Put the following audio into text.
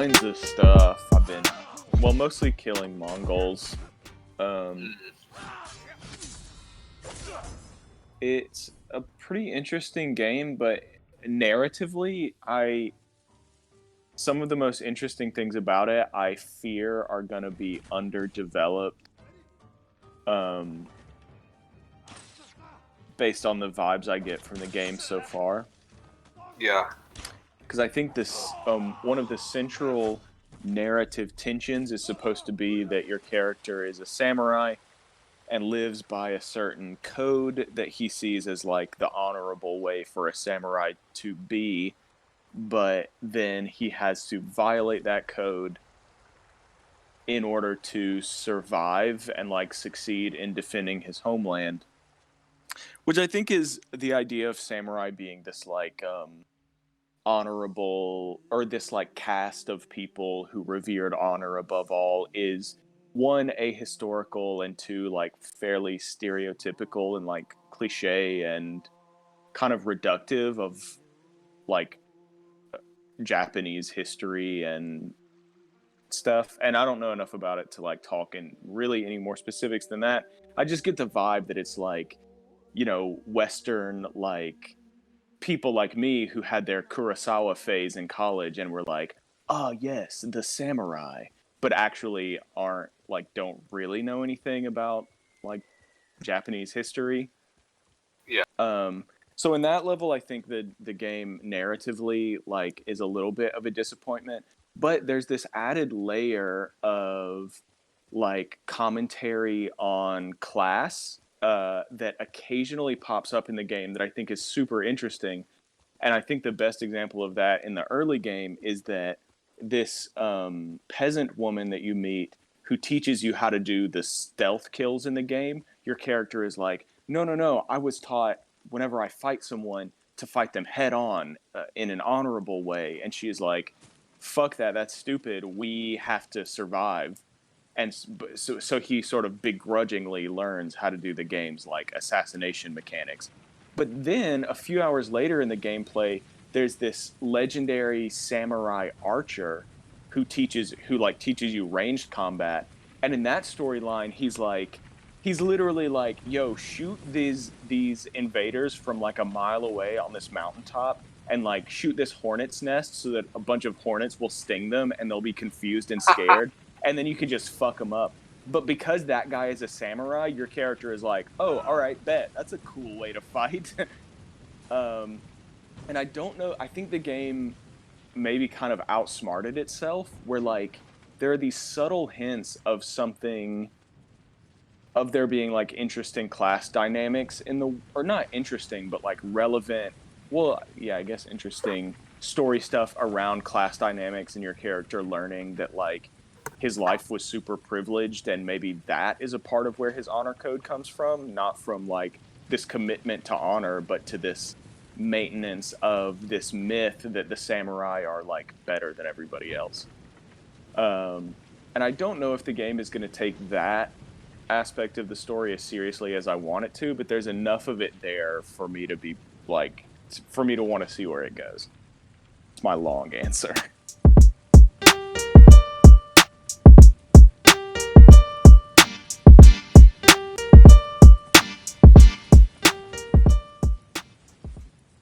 kinds of stuff. I've been, mostly killing Mongols. Um, it's a pretty interesting game, but narratively, some of the most interesting things about it, I fear, are gonna be underdeveloped. Um, Based on the vibes I get from the game so far. Yeah. Because I think this one of the central narrative tensions is supposed to be that your character is a samurai and lives by a certain code that he sees as like the honorable way for a samurai to be, but then he has to violate that code in order to survive and like succeed in defending his homeland, which I think is the idea of samurai being this like honorable, or this like caste of people who revered honor above all, is one, ahistorical, and two, like fairly stereotypical and like cliche and kind of reductive of like Japanese history and stuff. And I don't know enough about it to like talk in really any more specifics than that. I just get the vibe that it's like, Western, like people like me who had their Kurosawa phase in college and were like, oh yes, the samurai, but actually don't really know anything about like Japanese history. Yeah. So in that level, I think that the game narratively like is a little bit of a disappointment, but there's this added layer of like commentary on class that occasionally pops up in the game that I think is super interesting. And I think the best example of that in the early game is that this peasant woman that you meet who teaches you how to do the stealth kills in the game, your character is like, no, no, no, I was taught whenever I fight someone to fight them head on in an honorable way. And she is like, fuck that, that's stupid. We have to survive. And so he sort of begrudgingly learns how to do the game's like assassination mechanics. But then a few hours later in the gameplay, there's this legendary samurai archer who teaches you ranged combat. And in that storyline, he's literally like, yo, shoot these invaders from like a mile away on this mountaintop, and like shoot this hornet's nest so that a bunch of hornets will sting them and they'll be confused and scared, and then you can just fuck them up. But because that guy is a samurai, your character is like, oh, all right, bet. That's a cool way to fight. And I don't know. I think the game maybe kind of outsmarted itself, where like there are these subtle hints of something, of there being like interesting class dynamics in the, or not interesting, but like relevant. Well, yeah, I guess interesting story stuff around class dynamics and your character learning that like his life was super privileged, and maybe that is a part of where his honor code comes from, not from like this commitment to honor, but to this maintenance of this myth that the samurai are like better than everybody else. And I don't know if the game is going to take that aspect of the story as seriously as I want it to, but there's enough of it there for me to be like, for me to want to see where it goes. It's my long answer.